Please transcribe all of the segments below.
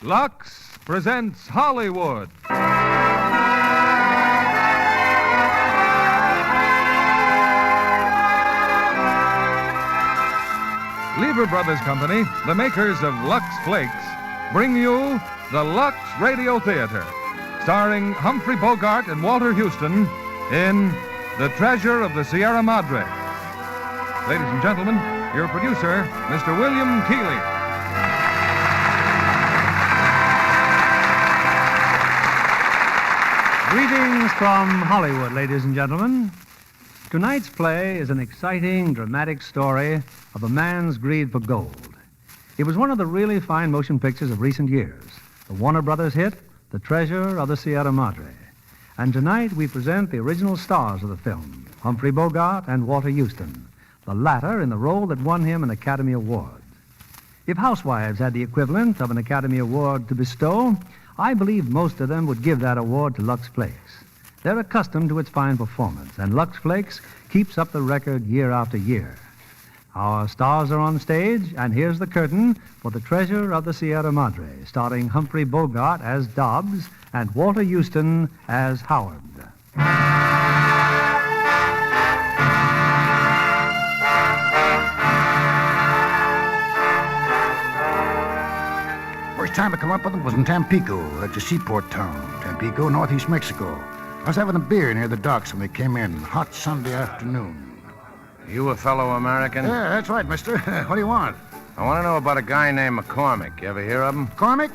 Lux presents Hollywood. Lever Brothers Company, the makers of Lux Flakes, bring you the Lux Radio Theater, starring Humphrey, Bogart, and Walter Huston in The Treasure of the Sierra Madre. Ladies and gentlemen, your producer, Mr. William Keeley. Greetings from Hollywood, ladies and gentlemen. Tonight's play is an exciting, dramatic story of a man's greed for gold. It was one of the really fine motion pictures of recent years, the Warner Brothers hit, The Treasure of the Sierra Madre. And tonight we present the original stars of the film, Humphrey Bogart and Walter Huston, the latter in the role that won him an Academy Award. If housewives had the equivalent of an Academy Award to bestow, I believe most of them would give that award to Lux Flakes. They're accustomed to its fine performance, and Lux Flakes keeps up the record year after year. Our stars are on stage, and here's the curtain for The Treasure of the Sierra Madre, starring Humphrey Bogart as Dobbs and Walter Huston as Howard. First time I come up with them was in Tampico. That's a seaport town. Tampico, northeast Mexico. I was having a beer near the docks when they came in. Hot Sunday afternoon. You a fellow American? Yeah, that's right, mister. What do you want? I want to know about a guy named McCormick. You ever hear of him? Cormick?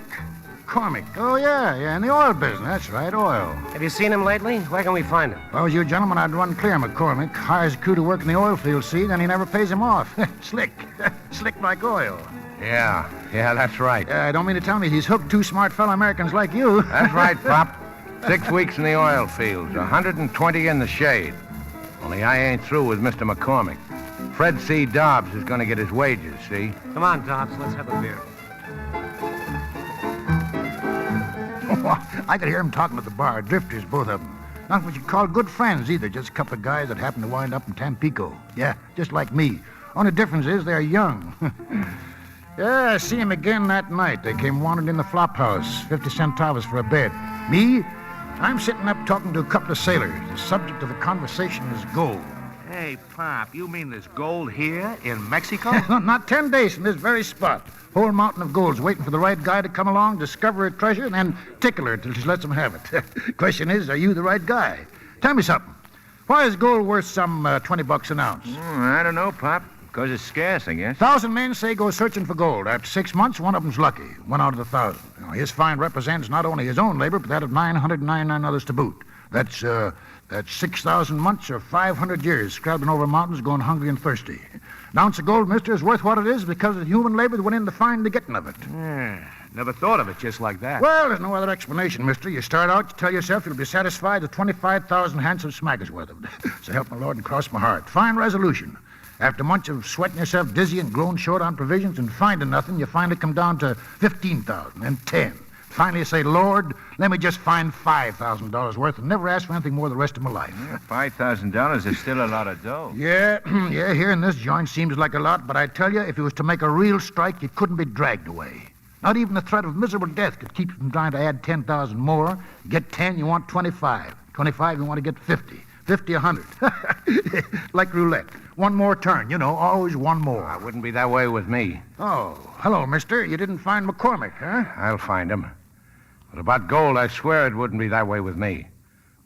Cormick. Oh, yeah, in the oil business. That's right, oil. Have you seen him lately? Where can we find him? If I was you gentlemen, I'd run clear McCormick. Hires a crew to work in the oil field, see, then he never pays him off. Slick. Slick like oil. Yeah, that's right. I don't mean to tell me he's hooked two smart fellow Americans like you. That's right, Pop. 6 weeks in the oil fields, 120 in the shade. Only I ain't through with Mr. McCormick. Fred C. Dobbs is going to get his wages, see? Come on, Dobbs, let's have a beer. I could hear him talking at the bar. Drifters, both of them. Not what you'd call good friends either. Just a couple of guys that happen to wind up in Tampico. Yeah, just like me. Only difference is they're young. Yeah, I see him again that night. They came wandering in the flop house. 50-cent towers for a bed. Me? I'm sitting up talking to a couple of sailors. The subject of the conversation is gold. Hey, Pop, you mean there's gold here in Mexico? Not 10 days from this very spot. Whole mountain of gold's waiting for the right guy to come along, discover a treasure, and then tickle her till she lets him have it. Question is, are you the right guy? Tell me something. Why is gold worth some $20 an ounce? I don't know, Pop. Because it's scarce, I guess. 1,000 men say go searching for gold. After 6 months, one of them's lucky. 1 out of 1,000. His find represents not only his own labor, but that of 999 others to boot. That's 6,000 months or 500 years scrabbling over mountains, going hungry and thirsty. An ounce of gold, mister, is worth what it is because of the human labor that went in to find the getting of it. Yeah, never thought of it just like that. Well, there's no other explanation, mister. You start out, you tell yourself you'll be satisfied with 25,000 handsome smackers worth of it. So help my Lord and cross my heart. Fine resolution. After months of sweating yourself dizzy and growing short on provisions and finding nothing, you finally come down to 15,000 and 10. Finally you say, Lord, let me just find $5,000 worth and never ask for anything more the rest of my life. Yeah, $5,000 is still a lot of dough. Yeah, here in this joint seems like a lot, but I tell you, if it was to make a real strike, it couldn't be dragged away. Not even the threat of miserable death could keep you from trying to add 10,000 more. You get 10, you want 25. 25, you want to get 50. 50, 100. Like roulette. One more turn, always one more. It wouldn't be that way with me. Oh, hello, mister. You didn't find McCormick, huh? I'll find him. But about gold, I swear it wouldn't be that way with me.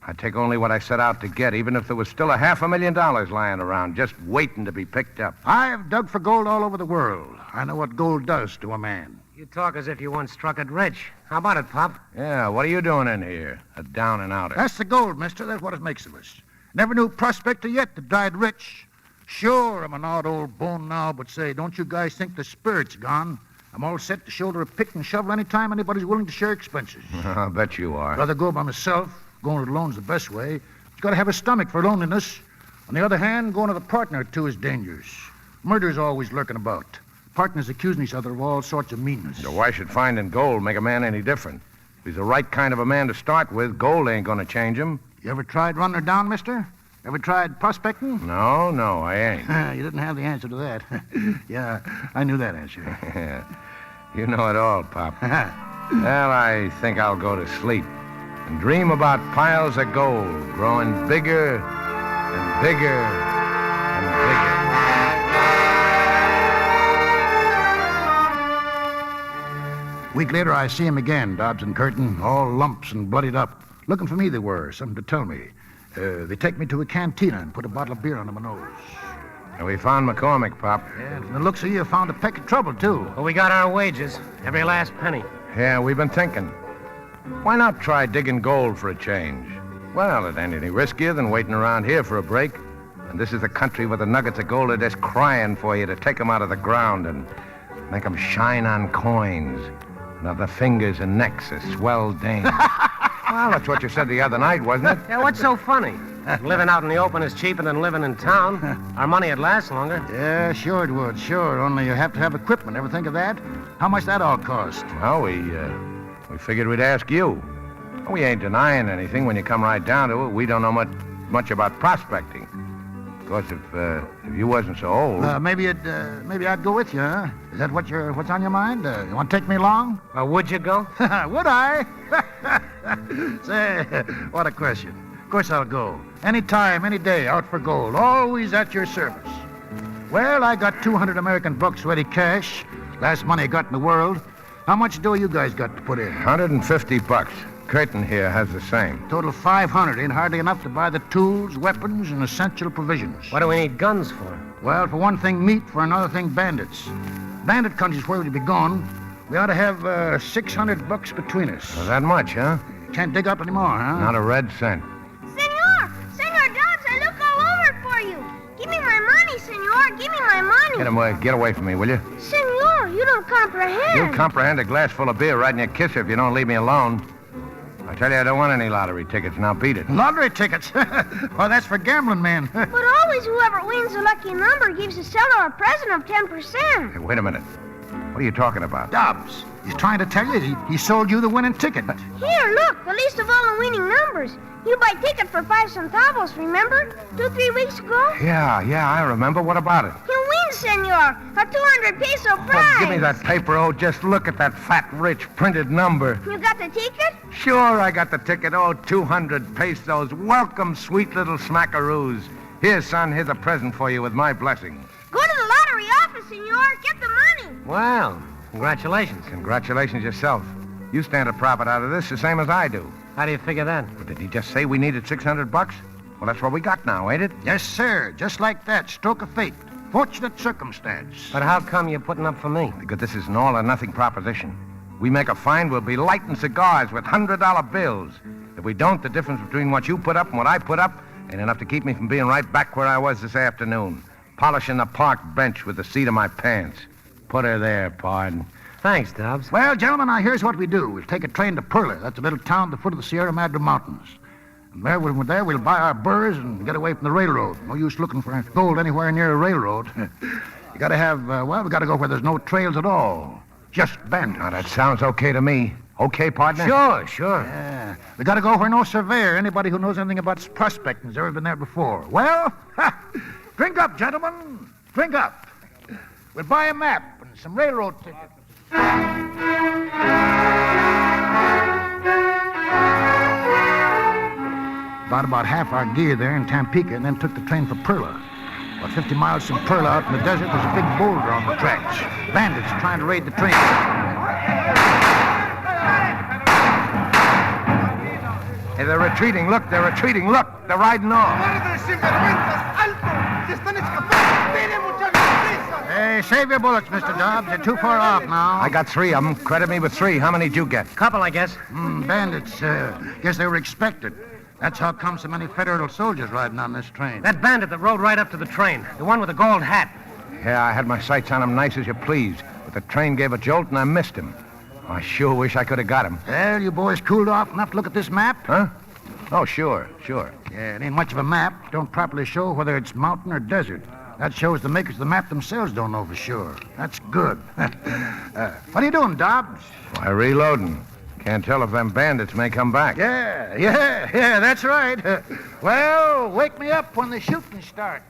I'd take only what I set out to get, even if there was still $500,000 lying around, just waiting to be picked up. I've dug for gold all over the world. I know what gold does to a man. You talk as if you once struck it rich. How about it, Pop? Yeah, what are you doing in here? A down and outer. That's the gold, mister. That's what it makes of us. Never knew a prospector yet that died rich. Sure, I'm an odd old bone now, but say, don't you guys think the spirit's gone? I'm all set to shoulder a pick and shovel any time anybody's willing to share expenses. I'll bet you are. Rather go by myself. Going it alone's the best way. You've got to have a stomach for loneliness. On the other hand, going with a partner or two is dangerous. Murder's always lurking about. Partners accusing each other of all sorts of meanness. So why should finding gold make a man any different? If he's the right kind of a man to start with, gold ain't going to change him. You ever tried running her down, mister? Ever tried prospecting? No, I ain't. You didn't have the answer to that. Yeah, I knew that answer. You know it all, Pop. Well, I think I'll go to sleep and dream about piles of gold growing bigger and bigger and bigger. A week later, I see him again, Dobbs and Curtin, all lumps and bloodied up. Looking for me they were, something to tell me. They take me to a cantina and put a bottle of beer under my nose. And we found McCormick, Pop. Yeah, and from the looks of you, found a peck of trouble, too. Well, we got our wages. Every last penny. Yeah, we've been thinking. Why not try digging gold for a change? Well, it ain't any riskier than waiting around here for a break. And this is the country where the nuggets of gold are just crying for you to take them out of the ground and make them shine on coins. And have the fingers and necks of swell dames. Well, that's what you said the other night, wasn't it? Yeah, what's so funny? Living out in the open is cheaper than living in town. Our money would last longer. Yeah, sure it would, sure. Only you have to have equipment. Ever think of that? How much that all cost? Well, we figured we'd ask you. We ain't denying anything when you come right down to it. We don't know much about prospecting. Of course, if you wasn't so old... Maybe I'd go with you, huh? Is that what's on your mind? You want to take me along? Would you go? Would I? Say, what a question. Of course I'll go. Any time, any day, out for gold. Always at your service. Well, I got 200 American bucks ready cash. Last money I got in the world. How much dough you guys got to put in? $150. Curtin here has the same. Total 500. Ain't hardly enough to buy the tools, weapons, and essential provisions. What do we need guns for? Well, for one thing, meat. For another thing, bandits. Bandit country's where we'd be going. We ought to have $600 between us. Well, that much, huh? Can't dig up anymore, huh? Not a red cent. Senor Dobbs, I look all over for you. Give me my money, senor. Give me my money. Get away from me, will you? Senor, you don't comprehend. You'll comprehend a glass full of beer right in your kisser if you don't leave me alone. I tell you, I don't want any lottery tickets. Now beat it. Lottery tickets? Well, that's for gambling men. But always whoever wins the lucky number gives the seller a present of 10%. Hey, wait a minute. What are you talking about? Dobbs. He's trying to tell you he sold you the winning ticket. Here, look, the list of all the winning numbers. You buy ticket for 5 centavos, remember? 2-3 weeks ago? Yeah, I remember. What about it? You win, senor. A 200 peso prize. Oh, give me that paper. Oh, just look at that fat, rich, printed number. You got the ticket? Sure, I got the ticket. Oh, 200 pesos. Welcome, sweet little smackaroos. Here, son, here's a present for you with my blessing. Go to the lottery office, senor. Get the money. Well, congratulations. Congratulations yourself. You stand a profit out of this the same as I do. How do you figure that? But did he just say we needed $600? Well, that's what we got now, ain't it? Yes, sir. Just like that. Stroke of fate. Fortunate circumstance. But how come you're putting up for me? Because this is an all-or-nothing proposition. We make a find, we'll be lighting cigars with $100 bills. If we don't, the difference between what you put up and what I put up ain't enough to keep me from being right back where I was this afternoon, polishing the park bench with the seat of my pants. Put her there, pardon. Thanks, Dobbs. Well, gentlemen, now here's what we do. We'll take a train to Perla. That's a little town at the foot of the Sierra Madre Mountains. And there, when we're there, we'll buy our burrs and get away from the railroad. No use looking for gold anywhere near a railroad. You gotta have, we gotta go where there's no trails at all. Just bandits. Now, that sounds okay to me. Okay, partner? Sure. Yeah. We gotta go where no surveyor, anybody who knows anything about prospecting, has ever been there before. Well, drink up, gentlemen. Drink up. We'll buy a map and some railroad tickets. Bought about half our gear there in Tampico and then took the train for Perla. About 50 miles from Perla out in the desert, there's a big boulder on the tracks. Bandits trying to raid the train. Hey, they're retreating. Look, they're retreating. Look, they're riding off. Hey, save your bullets, Mr. Dobbs. You're too far off now. I got 3 of them. Credit me with 3. How many did you get? Couple, I guess. Bandits, guess they were expected. That's how come so many Federal soldiers riding on this train. That bandit that rode right up to the train. The one with the gold hat. Yeah, I had my sights on him nice as you please. But the train gave a jolt and I missed him. I sure wish I could have got him. Well, you boys cooled off enough to look at this map? Huh? Oh, sure. Yeah, it ain't much of a map. Don't properly show whether it's mountain or desert. That shows the makers of the map themselves don't know for sure. That's good. What are you doing, Dobbs? Why, reloading. Can't tell if them bandits may come back. Yeah, that's right. Well, wake me up when the shooting starts.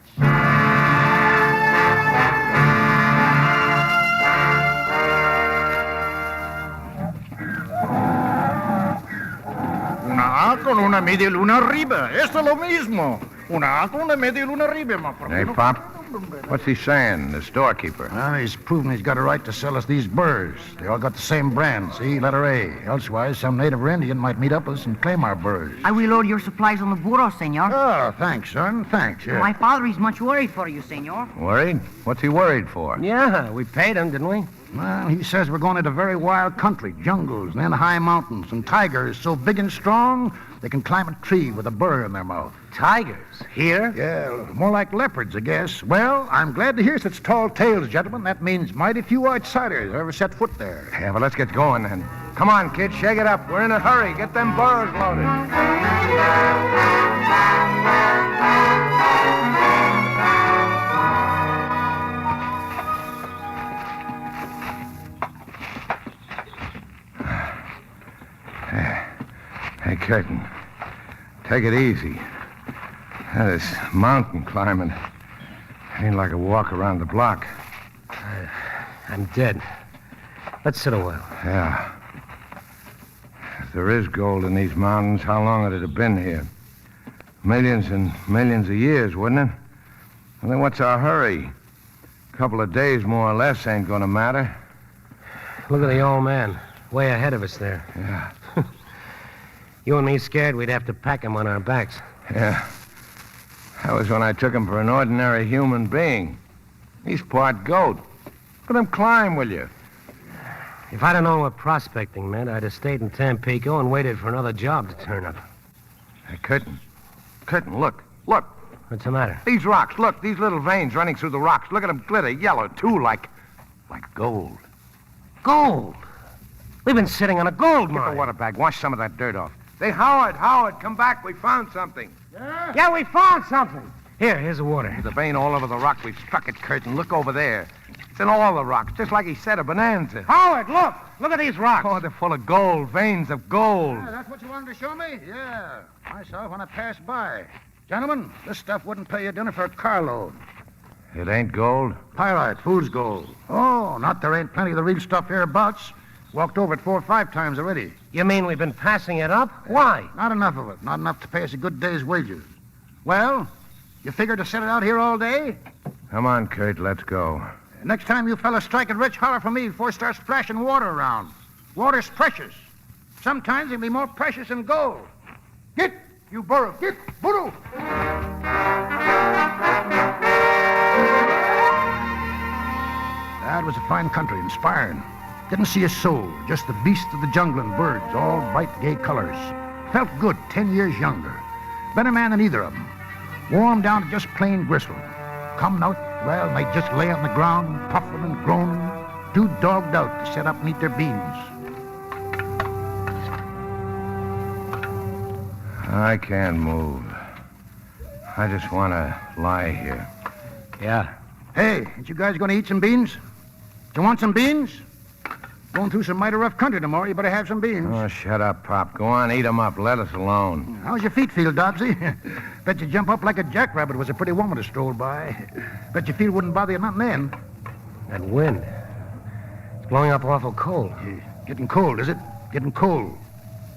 Una A con una media luna arriba. Esto es lo mismo. Una A con una media luna arriba, Hey, Pop, what's he saying, the storekeeper? Well, he's proven he's got a right to sell us these burrs. They all got the same brand, see? Letter A. Elsewise, some native or Indian might meet up with us and claim our burrs. I will load your supplies on the burro, senor. Oh, thanks, son. Thanks, yeah. My father is much worried for you, senor. Worried? What's he worried for? Yeah, we paid him, didn't we? Well, he says we're going into very wild country, jungles, and then high mountains, and tigers so big and strong they can climb a tree with a burr in their mouth. Tigers? Here? Yeah, more like leopards, I guess. Well, I'm glad to hear such tall tales, gentlemen. That means mighty few outsiders ever set foot there. Yeah, well, let's get going then. Come on, kid, shake it up. We're in a hurry. Get them burrs loaded. Hey, Curtin, take it easy. This mountain climbing ain't like a walk around the block. I'm dead. Let's sit a while. Yeah. If there is gold in these mountains, how long would it have been here? Millions and millions of years, wouldn't it? And then what's our hurry? A couple of days, more or less, ain't gonna matter. Look at the old man, way ahead of us there. Yeah. You and me scared we'd have to pack him on our backs. Yeah. That was when I took him for an ordinary human being. He's part goat. Let him climb, will you? If I'd have known what prospecting meant, I'd have stayed in Tampico and waited for another job to turn up. Hey, Curtin. Curtin, look. Look. What's the matter? These rocks. Look, these little veins running through the rocks. Look at them glitter yellow, too, like gold. Gold! We've been sitting on a gold Get the mine. water bag. Wash some of that dirt off. Hey, Howard, come back. We found something. Yeah, we found something. Here's the water. There's a vein all over the rock. We've struck it, Curtin. Look over there. It's in all the rocks, just like he said, a bonanza. Howard, look! Look at these rocks. Oh, they're full of gold, veins of gold. Yeah, that's what you wanted to show me? Yeah. I saw it when I passed by. Gentlemen, this stuff wouldn't pay you dinner for a carload. It ain't gold? Pyrite, fool's gold. Oh, not there ain't plenty of the real stuff hereabouts. Walked over it 4 or 5 times already. You mean we've been passing it up? Why? Not enough of it. Not enough to pay us a good day's wages. Well, you figure to set it out here all day? Come on, Kurt, let's go. Next time you fellas strike it rich, holler for me before it starts splashing water around. Water's precious. Sometimes it'll be more precious than gold. Get, you burro. Get, burro. That was a fine country, inspiring. Didn't see a soul, just the beasts of the jungle and birds, all bright, gay colors. Felt good, 10 years younger. Better man than either of them. Warm down to just plain gristle. Coming out, well, they just lay on the ground, puffing and groaning, too dogged out to set up and eat their beans. I can't move. I just want to lie here. Yeah. Hey, ain't you guys going to eat some beans? You want some beans? Going through some mighty rough country tomorrow. You better have some beans. Oh, shut up, Pop. Go on, eat 'em up. Let us alone. How's your feet feel, Dobbsy? Bet you jump up like a jackrabbit was a pretty woman to stroll by. Bet your feet wouldn't bother you nothing then. That wind. It's blowing up awful cold. Getting cold, is it? Getting cold.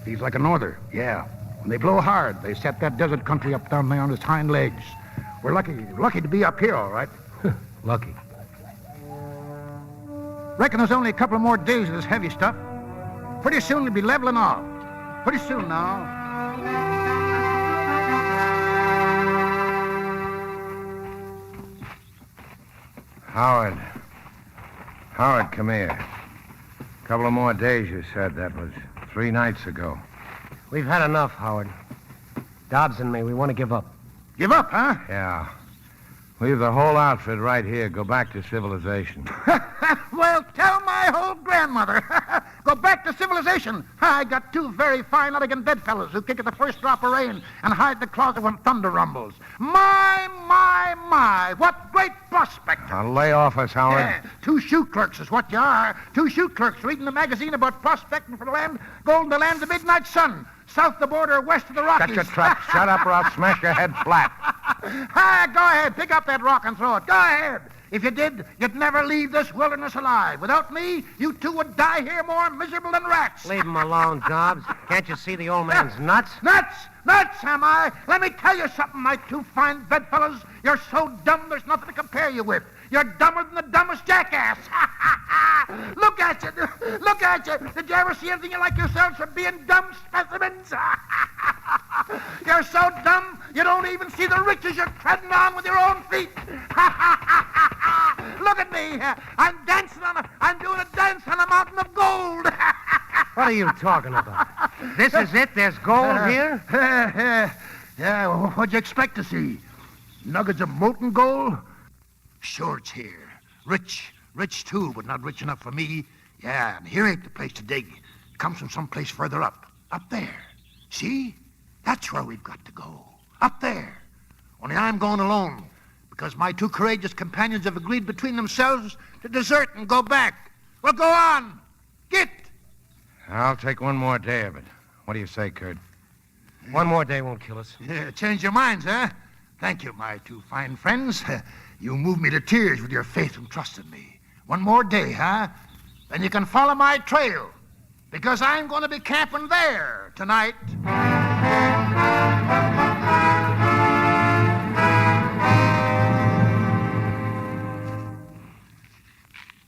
Feels like a norther. Yeah. When they blow hard, they set that desert country up down there on its hind legs. We're lucky to be up here, all right. Lucky. Reckon there's only a couple of more days of this heavy stuff. Pretty soon it'll be leveling off. Pretty soon now. Howard, come here. A couple of more days, you said. That was 3 nights ago. We've had enough, Howard. Dobbs and me, we want to give up. Give up, huh? Yeah. Leave the whole outfit right here. Go back to civilization. Well, tell my old grandmother. Go back to civilization. I got 2 very fine, elegant bedfellows who kick at the first drop of rain and hide the closet when thunder rumbles. My. What great prospect. Now lay off us, Howard. Yeah, 2 shoe clerks is what you are. 2 shoe clerks reading the magazine about prospecting for the land, gold in the land of midnight sun. south the border, west of the Rockies. Got your trap. Shut up or I'll smash your head flat. Go ahead. Pick up that rock and throw it. Go ahead. If you did, you'd never leave this wilderness alive. Without me, you two would die here more miserable than rats. Leave him alone, Dobbs. Can't you see the old man's nuts? Nuts! Nuts, am I? Let me tell you something, my two fine bedfellows. You're so dumb there's nothing to compare you with. You're dumber than the dumbest jackass. Look at you. Look at you. Did you ever see anything like yourselves for being dumb specimens? You're so dumb, you don't even see the riches you're treading on with your own feet. Look at me. I'm doing a dance on a mountain of gold. What are you talking about? This is it? There's gold here? Yeah, what'd you expect to see? Nuggets of molten gold? Sure, it's here. Rich too, but not rich enough for me. Yeah, and here ain't the place to dig. It comes from someplace further up. Up there. See? That's where we've got to go. Up there. Only I'm going alone, because my two courageous companions have agreed between themselves to desert and go back. Well, go on. Get. I'll take one more day of it. What do you say, Kurt? One more day won't kill us. Yeah, change your minds, huh? Thank you, my two fine friends. You moved me to tears with your faith and trust in me. One more day, huh? Then you can follow my trail, because I'm going to be camping there tonight.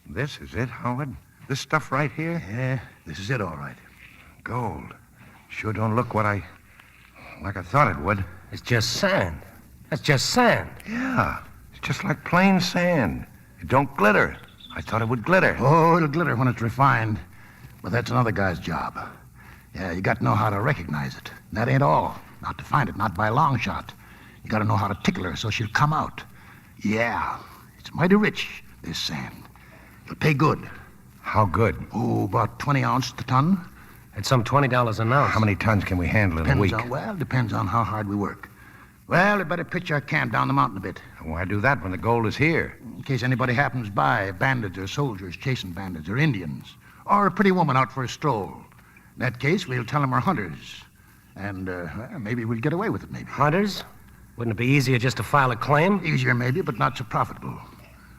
This is it, Howard? This stuff right here? Yeah, this is it, all right. Gold. Sure don't look like I thought it would. It's just sand. That's just sand. Yeah, it's just like plain sand. It don't glitter. I thought it would glitter. Oh, it'll glitter when it's refined. But that's another guy's job. Yeah, you got to know how to recognize it. And that ain't all. Not to find it, not by a long shot. You got to know how to tickle her so she'll come out. Yeah, it's mighty rich, this sand. It'll pay good. How good? Oh, about 20 ounces a ton. It's some $20 an ounce. How many tons can we handle in a week? Depends on how hard we work. Well, we better pitch our camp down the mountain a bit. Why do that when the gold is here? In case anybody happens by, bandits or soldiers chasing bandits or Indians, or a pretty woman out for a stroll. In that case, we'll tell them we're hunters. And maybe we'll get away with it, maybe. Hunters? Wouldn't it be easier just to file a claim? Easier, maybe, but not so profitable.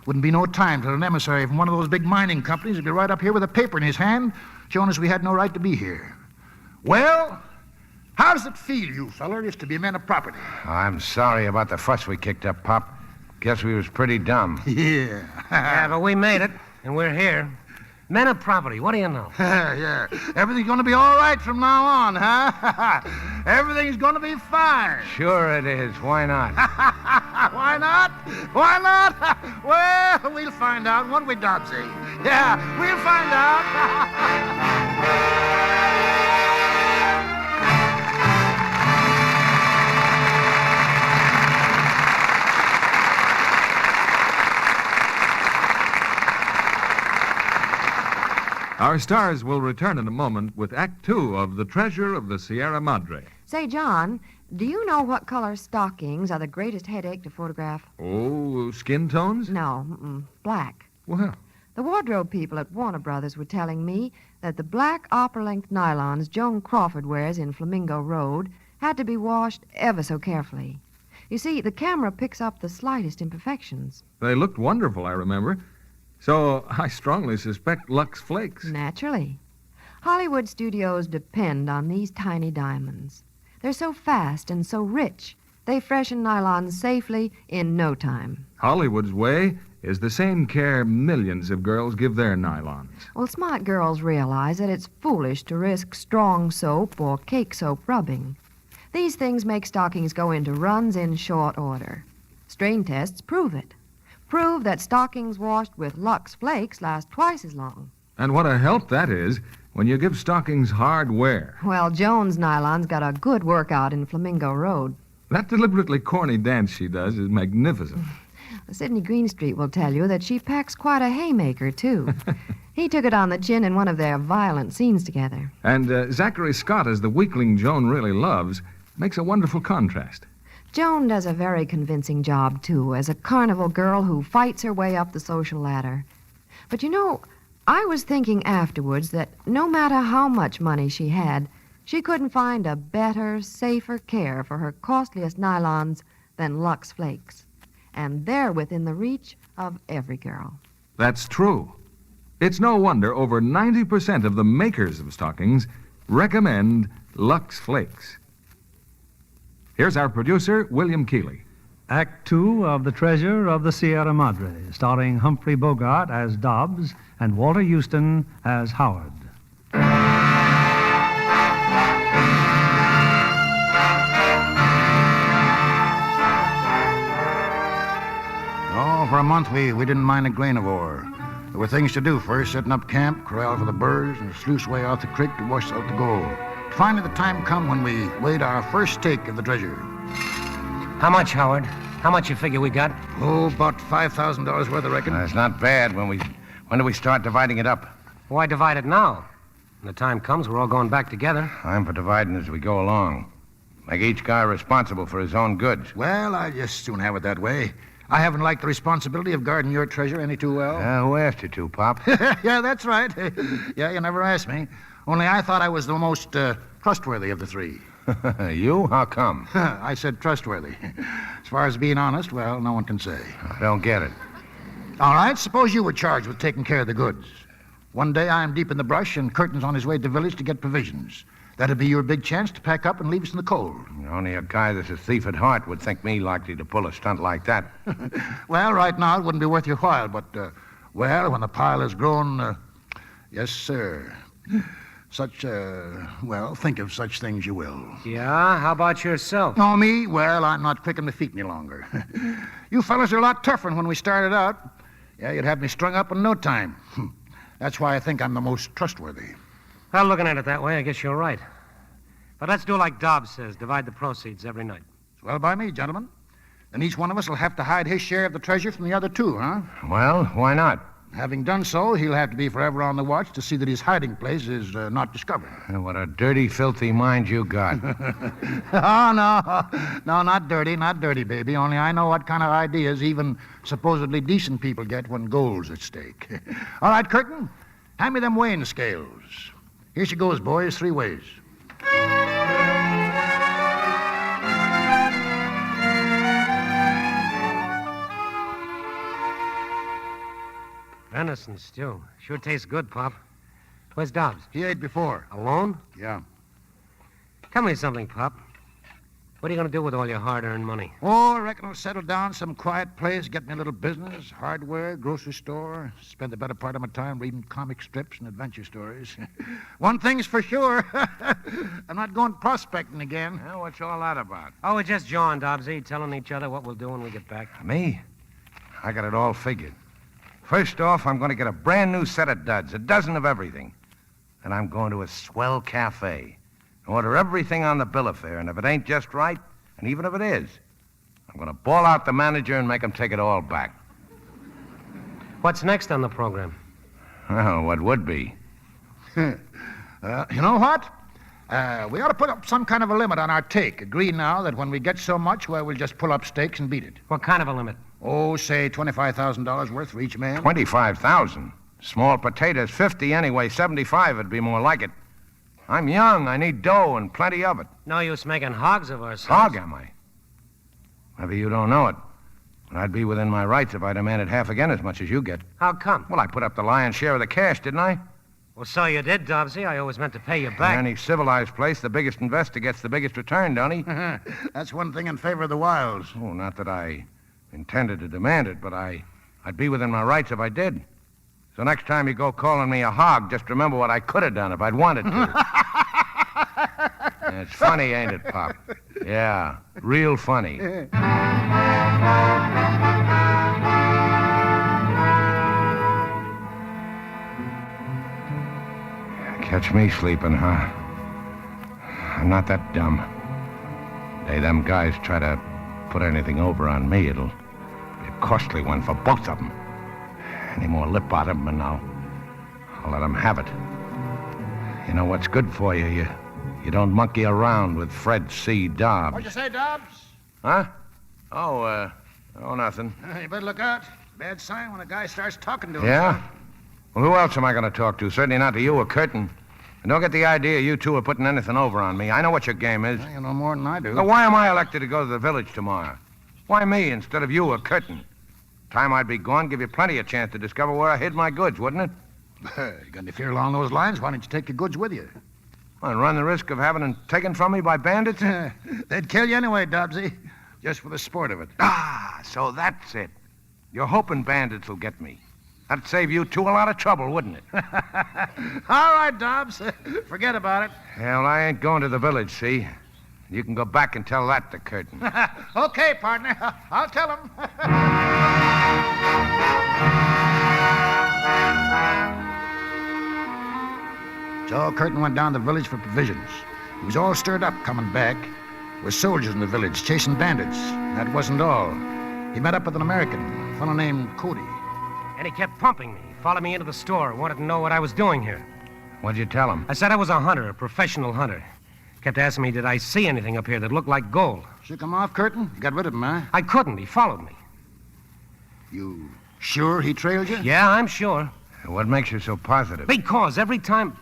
Wouldn't be no time till an emissary from one of those big mining companies would be right up here with a paper in his hand, showing us we had no right to be here. Well, how does it feel, you feller, just to be men of property? I'm sorry about the fuss we kicked up, Pop. Guess we was pretty dumb. Yeah. Yeah, but we made it, and we're here. Men of property, what do you know? Yeah. Everything's going to be all right from now on, huh? Everything's going to be fine. Sure it is. Why not? Why not? Why not? Well, we'll find out, won't we, Dobbsy? Yeah, we'll find out. Our stars will return in a moment with Act Two of The Treasure of the Sierra Madre. Say, John, do you know what color stockings are the greatest headache to photograph? Oh, skin tones? No, black. Well, The wardrobe people at Warner Brothers were telling me that the black opera-length nylons Joan Crawford wears in Flamingo Road had to be washed ever so carefully. You see, the camera picks up the slightest imperfections. they looked wonderful, I remember. So I strongly suspect Lux Flakes. Naturally. Hollywood studios depend on these tiny diamonds. They're so fast and so rich, they freshen nylons safely in no time. Hollywood's way is the same care millions of girls give their nylons. Well, smart girls realize that it's foolish to risk strong soap or cake soap rubbing. These things make stockings go into runs in short order. Strain tests prove it. Prove that stockings washed with Lux Flakes last twice as long. And what a help that is when you give stockings hard wear. Well, Joan's nylons got a good workout in Flamingo Road. That deliberately corny dance she does is magnificent. Sidney Greenstreet will tell you that she packs quite a haymaker, too. He took it on the chin in one of their violent scenes together. And Zachary Scott, as the weakling Joan really loves, makes a wonderful contrast. Joan does a very convincing job, too, as a carnival girl who fights her way up the social ladder. But you know, I was thinking afterwards that no matter how much money she had, She couldn't find a better, safer care for her costliest nylons than Lux Flakes. And they're within the reach of every girl. That's true. It's no wonder over 90% of the makers of stockings recommend Lux Flakes. Here's our producer, William Keeley. Act 2 of The Treasure of the Sierra Madre, starring Humphrey Bogart as Dobbs and Walter Huston as Howard. Oh, for a month we didn't mind a grain of ore. There were things to do first, setting up camp, corral for the birds, and a sluice way out the creek to wash out the gold. Finally, the time come when we weighed our first stake of the treasure. How much, Howard? How much you figure we got? Oh, about $5,000 worth, I reckon. That's not bad. When do we start dividing it up? Why divide it now? When the time comes, we're all going back together. I'm for dividing as we go along. Make each guy responsible for his own goods. Well, I just soon have it that way. I haven't liked the responsibility of guarding your treasure any too well. Who asked you to, Pop? Yeah, that's right. Yeah, you never asked me. Only I thought I was the most trustworthy of the three. You? How come? I said trustworthy. As far as being honest, well, no one can say. I don't get it. All right, suppose you were charged with taking care of the goods. One day I'm deep in the brush and Curtin's on his way to the village to get provisions. That'd be your big chance to pack up and leave us in the cold. Only a guy that's a thief at heart would think me likely to pull a stunt like that. Well, right now it wouldn't be worth your while, but, well, when the pile has grown, yes, sir. Such, well, think of such things you will. Yeah? How about yourself? Oh, me? Well, I'm not quick on the feet any longer. You fellas are a lot tougher than when we started out. Yeah, you'd have me strung up in no time. That's why I think I'm the most trustworthy. Well, looking at it that way, I guess you're right. But let's do like Dobbs says, divide the proceeds every night. Well, by me, gentlemen. Then each one of us will have to hide his share of the treasure from the other two, huh? Well, why not? Having done so, he'll have to be forever on the watch to see that his hiding place is not discovered. What a dirty, filthy mind you got. Oh, no, not dirty, baby. Only I know what kind of ideas even supposedly decent people get when gold's at stake. All right, Curtin, hand me them weighing scales. Here she goes, boys, 3 ways. Venison stew. Sure tastes good, Pop. Where's Dobbs? He ate before. Alone? Yeah. Tell me something, Pop. What are you going to do with all your hard-earned money? Oh, I reckon I'll settle down some quiet place, get me a little business, hardware, grocery store, spend the better part of my time reading comic strips and adventure stories. One thing's for sure, I'm not going prospecting again. Well, what's all that about? Oh, we're just jawing, Dobbsy, telling each other what we'll do when we get back. Me? I got it all figured. First off, I'm going to get a brand new set of duds, a dozen of everything. Then I'm going to a swell cafe. Order everything on the bill of fare, and if it ain't just right, and even if it is, I'm going to bawl out the manager and make him take it all back. What's next on the program? Well, what would be? You know what? We ought to put up some kind of a limit on our take. Agree now that when we get so much, well, we'll just pull up stakes and beat it. What kind of a limit? Oh, say $25,000 worth for each man. 25,000. Small potatoes, 50 anyway. 75 would be more like it. I'm young. I need dough and plenty of it. No use making hogs of ourselves. Hog, am I? Maybe you don't know it. But I'd be within my rights if I demanded half again as much as you get. How come? Well, I put up the lion's share of the cash, didn't I? Well, so you did, Dobbsy. I always meant to pay you In back. any civilized place, the biggest investor gets the biggest return, don't he? That's one thing in favor of the wilds. Oh, not that I intended to demand it, but I'd be within my rights if I did. So next time you go calling me a hog, just remember what I could have done if I'd wanted to. Yeah, it's funny, ain't it, Pop? Yeah, real funny. Catch me sleeping, huh? I'm not that dumb. Day them guys try to put anything over on me, it'll be a costly one for both of them. Any more lip on them, and I'll let them have it. You know what's good for you? You don't monkey around with Fred C. Dobbs. What'd you say, Dobbs? Huh? Oh, nothing. You better look out. Bad sign when a guy starts talking to him. Yeah? Well, who else am I going to talk to? Certainly not to you or Curtin. And don't get the idea you two are putting anything over on me. I know what your game is. Well, you know more than I do. So why am I elected to go to the village tomorrow? Why me instead of you or Curtin? Time I'd be gone, give you plenty of chance to discover where I hid my goods, wouldn't it? You got any fear along those lines? Why don't you take your goods with you? And run the risk of having them taken from me by bandits? They'd kill you anyway, Dobbsy. Just for the sport of it. Ah, so that's it. You're hoping bandits will get me. That'd save you two a lot of trouble, wouldn't it? All right, Dobbs. Forget about it. Hell, I ain't going to the village, see? You can go back and tell that to Curtin. Okay, partner. I'll tell him. So Curtin went down to the village for provisions. He was all stirred up coming back. There were soldiers in the village chasing bandits. That wasn't all. He met up with an American, a fellow named Cody. And he kept pumping me. He followed me into the store, wanted to know what I was doing here. What'd you tell him? I said I was a hunter, a professional hunter. Kept asking me, did I see anything up here that looked like gold? Shook him off, Curtin? You got rid of him, huh? I couldn't. He followed me. You sure he trailed you? Yeah, I'm sure. What makes you so positive? Because every time...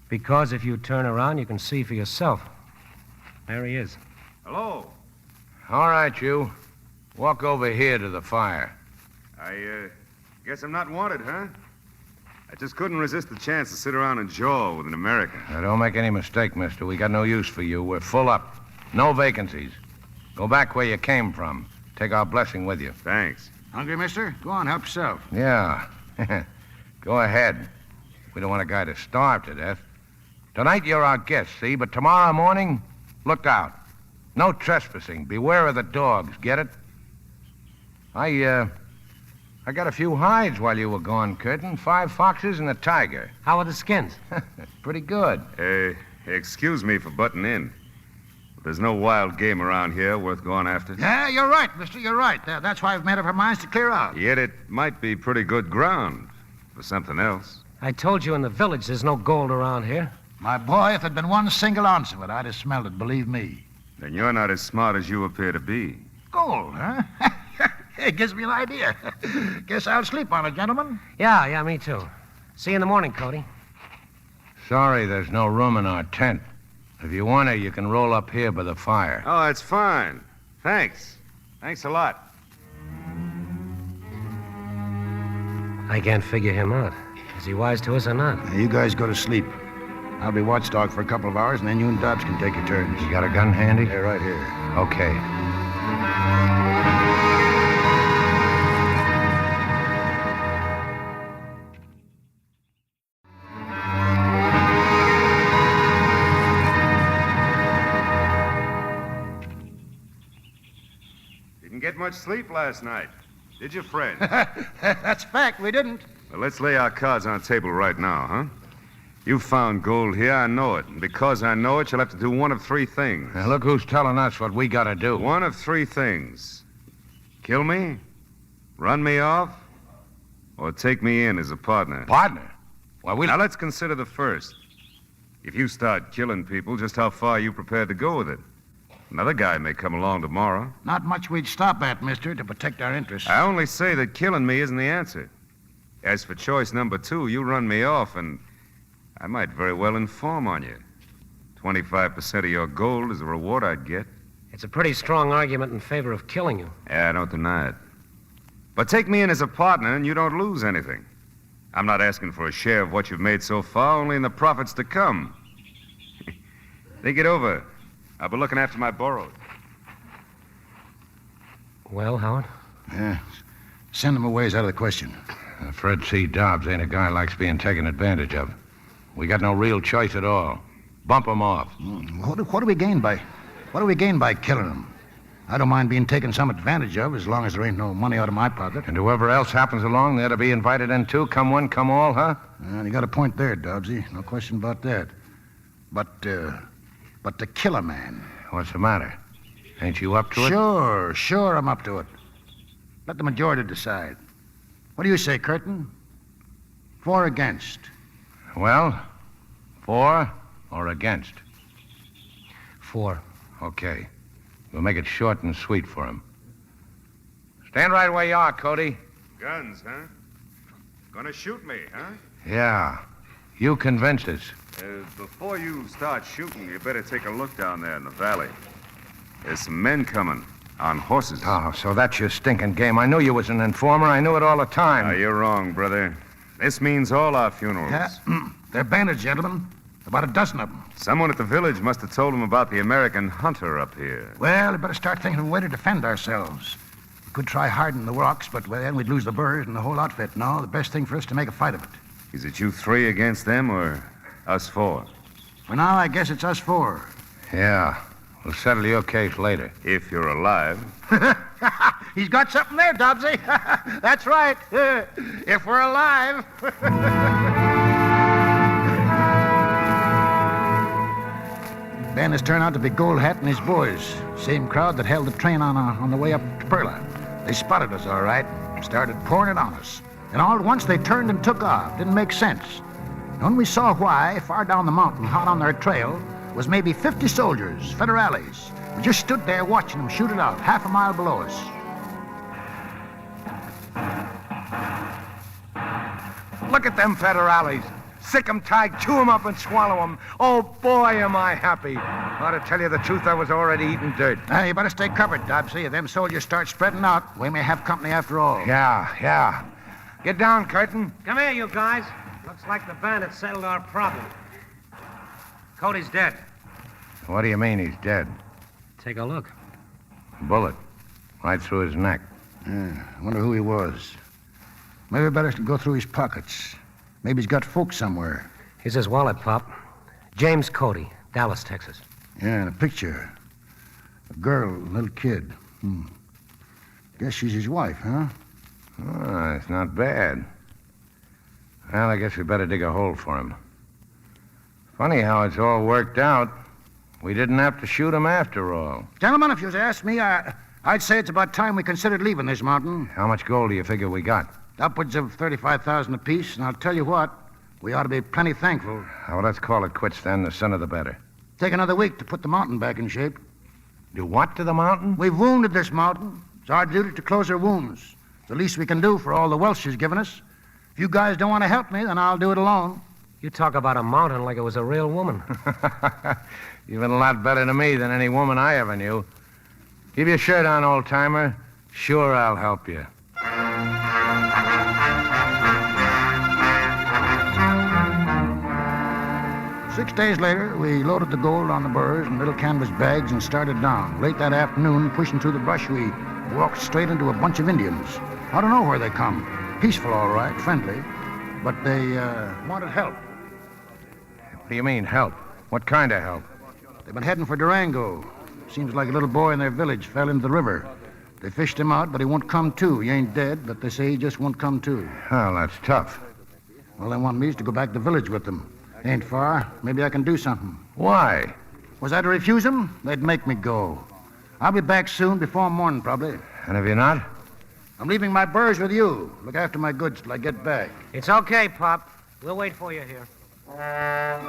Because if you turn around, you can see for yourself. There he is. Hello. All right, you. Walk over here to the fire. I guess I'm not wanted, huh? I just couldn't resist the chance to sit around and jaw with an American. Now, don't make any mistake, mister. We got no use for you. We're full up. No vacancies. Go back where you came from. Take our blessing with you. Thanks. Hungry, mister? Go on, help yourself. Yeah. Go ahead. We don't want a guy to starve to death. Tonight you're our guest, see? But tomorrow morning, look out. No trespassing. Beware of the dogs. Get it? I got a few hides while you were gone, Curtin. 5 foxes and a tiger. How are the skins? Pretty good. Excuse me for butting in. But there's no wild game around here worth going after. Yeah, you're right, mister. You're right. That's why we've made up our minds to clear out. Yet it might be pretty good ground for something else. I told you in the village there's no gold around here. My boy, if there'd been 1 single ounce of it, I'd have smelled it, believe me. Then you're not as smart as you appear to be. Gold, huh? It gives me an idea. Guess I'll sleep on it, gentlemen. Yeah, me too. See you in the morning, Cody. Sorry there's no room in our tent. If you want to, you can roll up here by the fire. Oh, that's fine. Thanks. Thanks a lot. I can't figure him out. Is he wise to us or not? You guys go to sleep. I'll be watchdog for a couple of hours, and then you and Dobbs can take your turns. You got a gun handy? Yeah, right here. Okay. Didn't get much sleep last night, did you, Fred? That's fact. We didn't. Well, let's lay our cards on the table right now, huh? You found gold here, I know it. And because I know it, you'll have to do one of 3 things. Now, look who's telling us what we gotta do. One of 3 things. Kill me, run me off, or take me in as a partner. Partner? Well, Now, let's consider the first. If you start killing people, just how far are you prepared to go with it? Another guy may come along tomorrow. Not much we'd stop at, mister, to protect our interests. I only say that killing me isn't the answer. As for choice number 2, you run me off, and I might very well inform on you. 25% of your gold is the reward I'd get. It's a pretty strong argument in favor of killing you. Yeah, I don't deny it. But take me in as a partner, and you don't lose anything. I'm not asking for a share of what you've made so far, only in the profits to come. Think it over. I'll be looking after my borrowed. Well, Howard? Yeah. Send them away is out of the question. Fred C. Dobbs ain't a guy who likes being taken advantage of. We got no real choice at all. Bump him off. What do we gain by killing him? I don't mind being taken some advantage of as long as there ain't no money out of my pocket. And whoever else happens along, they're to be invited in too. Come one, come all, huh? You got a point there, Dobbsy. No question about that. But to kill a man. What's the matter? Ain't you up to it? Sure, I'm up to it. Let the majority decide. What do you say, Curtin? For or against? Well, for or against? For. Okay. We'll make it short and sweet for him. Stand right where you are, Cody. Guns, huh? Gonna shoot me, huh? Yeah. You convinced us. Before you start shooting, you better take a look down there in the valley. There's some men coming on horses. Oh, so that's your stinking game. I knew you was an informer. I knew it all the time. Now, you're wrong, brother. This means all our funerals. Yeah, they're bandits, gentlemen. About a dozen of them. Someone at the village must have told them about the American hunter up here. Well, we better start thinking of a way to defend ourselves. We could try hardening the rocks, but then we'd lose the birds and the whole outfit. No, the best thing for us to make a fight of it. Is it you three against them or us four? For now, I guess it's us four. Yeah. We'll settle your case later. If you're alive. He's got something there, Dobbsy. That's right. If we're alive. Ben has turned out to be Gold Hat and his boys. Same crowd that held the train on the way up to Perla. They spotted us, all right. Started pouring it on us. And all at once they turned and took off. Didn't make sense. And when we saw why, far down the mountain, hot on their trail, was maybe 50 soldiers, federales. We just stood there watching them shoot it out, half a mile below us. Look at them federales. Sick 'em tight, chew 'em up and swallow 'em. Oh, boy, am I happy. Well, to tell you the truth, I was already eating dirt. You better stay covered, Dobbsy. If them soldiers start spreading out, we may have company after all. Yeah. Get down, Curtin. Come here, you guys. Looks like the bandits settled our problem. Cody's dead. What do you mean he's dead? Take a look. Bullet. Right through his neck. I wonder who he was. Maybe we better go through his pockets. Maybe he's got folks somewhere. Here's his wallet, Pop. James Cody, Dallas, Texas. Yeah, and a picture. A girl, a little kid. Guess she's his wife, huh? Oh, it's not bad. Well, I guess we better dig a hole for him. Funny how it's all worked out. We didn't have to shoot him after all. Gentlemen, if you'd asked me, I'd say it's about time we considered leaving this mountain. How much gold do you figure we got? Upwards of 35,000 apiece, and I'll tell you what, we ought to be plenty thankful. Well, let's call it quits then. The sooner the better. Take another week to put the mountain back in shape. Do what to the mountain? We've wounded this mountain. It's our duty to close her wounds. It's the least we can do for all the wealth she's given us. If you guys don't want to help me, then I'll do it alone. You talk about a mountain like it was a real woman. You've been a lot better to me than any woman I ever knew. Keep your shirt on, old-timer. Sure, I'll help you. 6 days later, we loaded the gold on the burrs and little canvas bags and started down. Late that afternoon, pushing through the brush, we walked straight into a bunch of Indians. I don't know where they come. Peaceful, all right, friendly. But they wanted help. What do you mean, help? What kind of help? They've been heading for Durango. Seems like a little boy in their village fell into the river. They fished him out, but he won't come to. He ain't dead, but they say he just won't come to. Well, that's tough. Well, they want me to go back to the village with them. Ain't far. Maybe I can do something. Why? Was I to refuse them? They'd make me go. I'll be back soon, before morning, probably. And if you're not? I'm leaving my burrs with you. Look after my goods till I get back. It's okay, Pop. We'll wait for you here. It's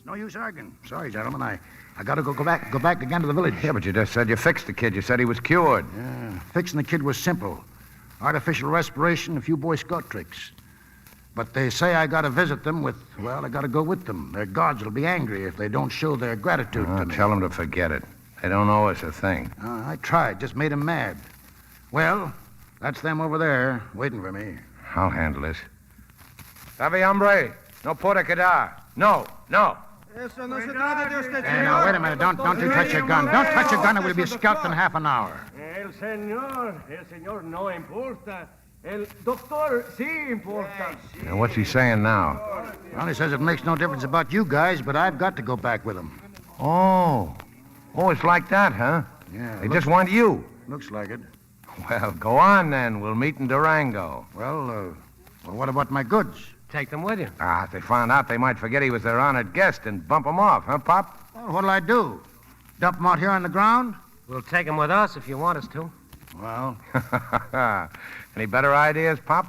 no use arguing. Sorry, gentlemen. I gotta go back again to the village. Yeah, but you just said you fixed the kid. You said he was cured. Yeah, fixing the kid was simple. Artificial respiration, a few Boy Scout tricks. But they say I gotta visit them I gotta go with them. Their gods will be angry if they don't show their gratitude to me. Tell them to forget it. They don't owe us a thing. I tried, just made them mad. Well, that's them over there, waiting for me. I'll handle this. Sabe, hombre? No puede quedar. No. Hey, now, wait a minute. Don't you touch your gun. Don't touch your gun or we'll be scalped in half an hour. El señor no importa. El doctor sí importa. Now, what's he saying now? Well, he says it makes no difference about you guys, but I've got to go back with him. Oh, it's like that, huh? Yeah. They just want you. Looks like it. Well, go on then. We'll meet in Durango. Well, what about my goods? Take them with you. If they found out, they might forget he was their honored guest and bump him off, huh, Pop? Well, what'll I do? Dump them out here on the ground? We'll take them with us if you want us to. Well, any better ideas, Pop?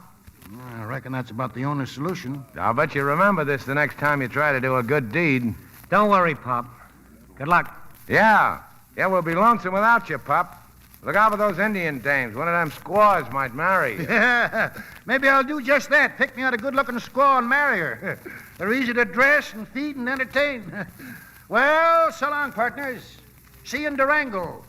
I reckon that's about the only solution. I'll bet you remember this the next time you try to do a good deed. Don't worry, Pop. Good luck. Yeah, Yeah, we'll be lonesome without you, Pop. Look out for those Indian dames. One of them squaws might marry you. Yeah, maybe I'll do just that. Pick me out a good-looking squaw and marry her. They're easy to dress and feed and entertain. Well, so long, partners. See you in Durango.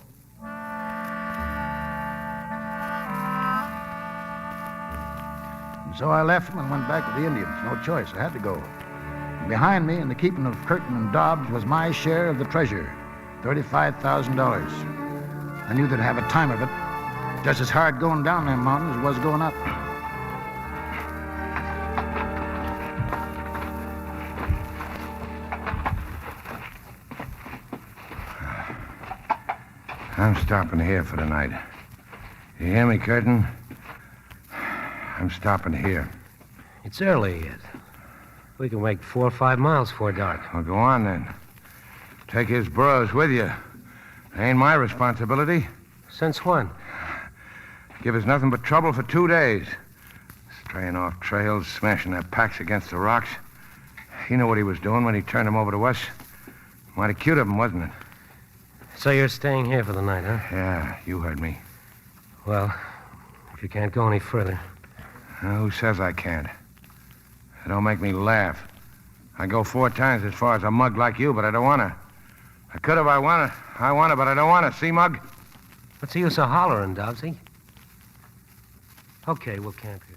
And so I left them and went back with the Indians. No choice. I had to go. And behind me, in the keeping of Curtin and Dobbs, was my share of the treasure, $35,000. I knew they'd have a time of it. Just as hard going down them mountains as was going up. I'm stopping here for the night. You hear me, Curtin? I'm stopping here. It's early yet. We can make 4 or 5 miles before dark. Well, go on, then. Take his burros with you. Ain't my responsibility. Since when? Give us nothing but trouble for 2 days. Straying off trails, smashing their packs against the rocks. He knew what he was doing when he turned them over to us. Mighty cute of him, wasn't it? So you're staying here for the night, huh? Yeah, you heard me. Well, if you can't go any further. Who says I can't? It don't make me laugh. I go 4 times as far as a mug like you, but I don't want to. I could if I want to, but I don't want to. See, Mug? What's the use of hollering, Dobbsy? Okay, we'll camp here.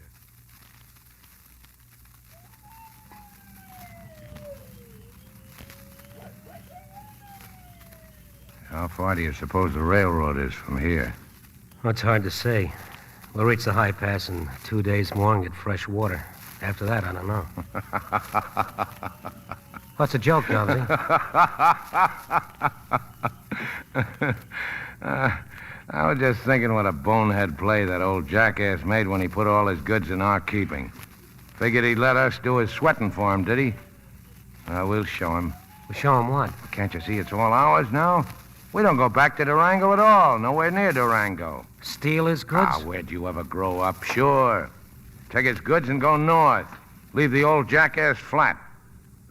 How far do you suppose the railroad is from here? Well, it's hard to say. We'll reach the high pass in 2 days more and get fresh water. After that, I don't know. What's a joke, Dobbsy? I was just thinking what a bonehead play that old jackass made when he put all his goods in our keeping. Figured he'd let us do his sweating for him, did he? We'll show him. We'll show him what? Can't you see it's all ours now? We don't go back to Durango at all. Nowhere near Durango. Steal his goods? Where'd you ever grow up? Sure. Take his goods and go north. Leave the old jackass flat.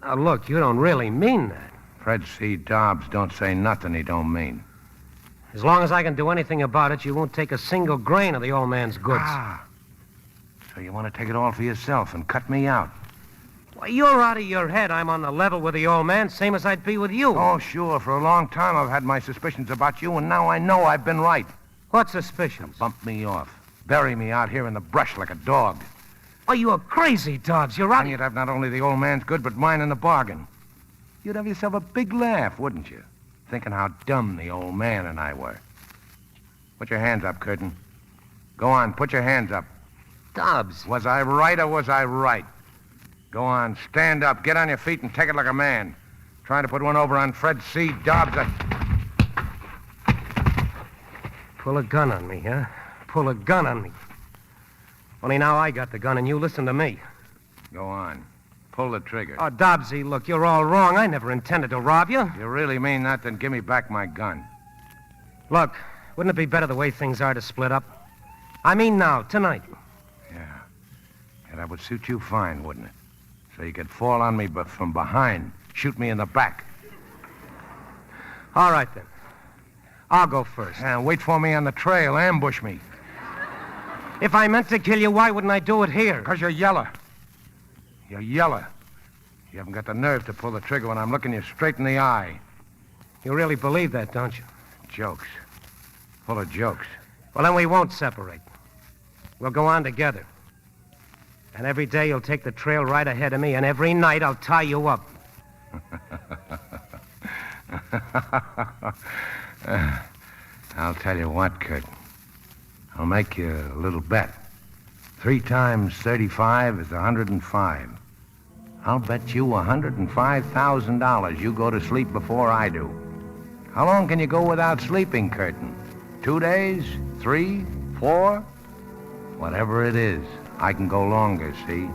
Now, look, you don't really mean that. Fred C. Dobbs don't say nothing he don't mean. As long as I can do anything about it, you won't take a single grain of the old man's goods. So you want to take it all for yourself and cut me out? Why, you're out of your head. I'm on the level with the old man, same as I'd be with you. Oh, sure. For a long time I've had my suspicions about you, and now I know I've been right. What suspicions? Bump me off. Bury me out here in the brush like a dog. Oh, you're crazy, Dobbs. You're out. And you'd have not only the old man's good, but mine in the bargain. You'd have yourself a big laugh, wouldn't you? Thinking how dumb the old man and I were. Put your hands up, Curtin. Go on, put your hands up. Dobbs. Was I right or was I right? Go on, stand up, get on your feet and take it like a man. Trying to put one over on Fred C. Dobbs. Pull a gun on me, huh? Pull a gun on me. Only now I got the gun and you listen to me. Go on. Pull the trigger. Oh, Dobbsy, look, you're all wrong. I never intended to rob you. If you really mean that, then give me back my gun. Look, wouldn't it be better the way things are to split up? I mean now, tonight. Yeah, that would suit you fine, wouldn't it? So you could fall on me from behind, shoot me in the back. All right, then. I'll go first. And wait for me on the trail, ambush me. If I meant to kill you, why wouldn't I do it here? Because you're yeller. You're yeller. You haven't got the nerve to pull the trigger when I'm looking you straight in the eye. You really believe that, don't you? Jokes. Full of jokes. Well, then we won't separate. We'll go on together. And every day you'll take the trail right ahead of me, and every night I'll tie you up. I'll tell you what, Kurt. I'll make you a little bet. 3 times 35 is 105. I'll bet you $105,000 you go to sleep before I do. How long can you go without sleeping, Curtin? 2 days? 3? 4? Whatever it is, I can go longer, see?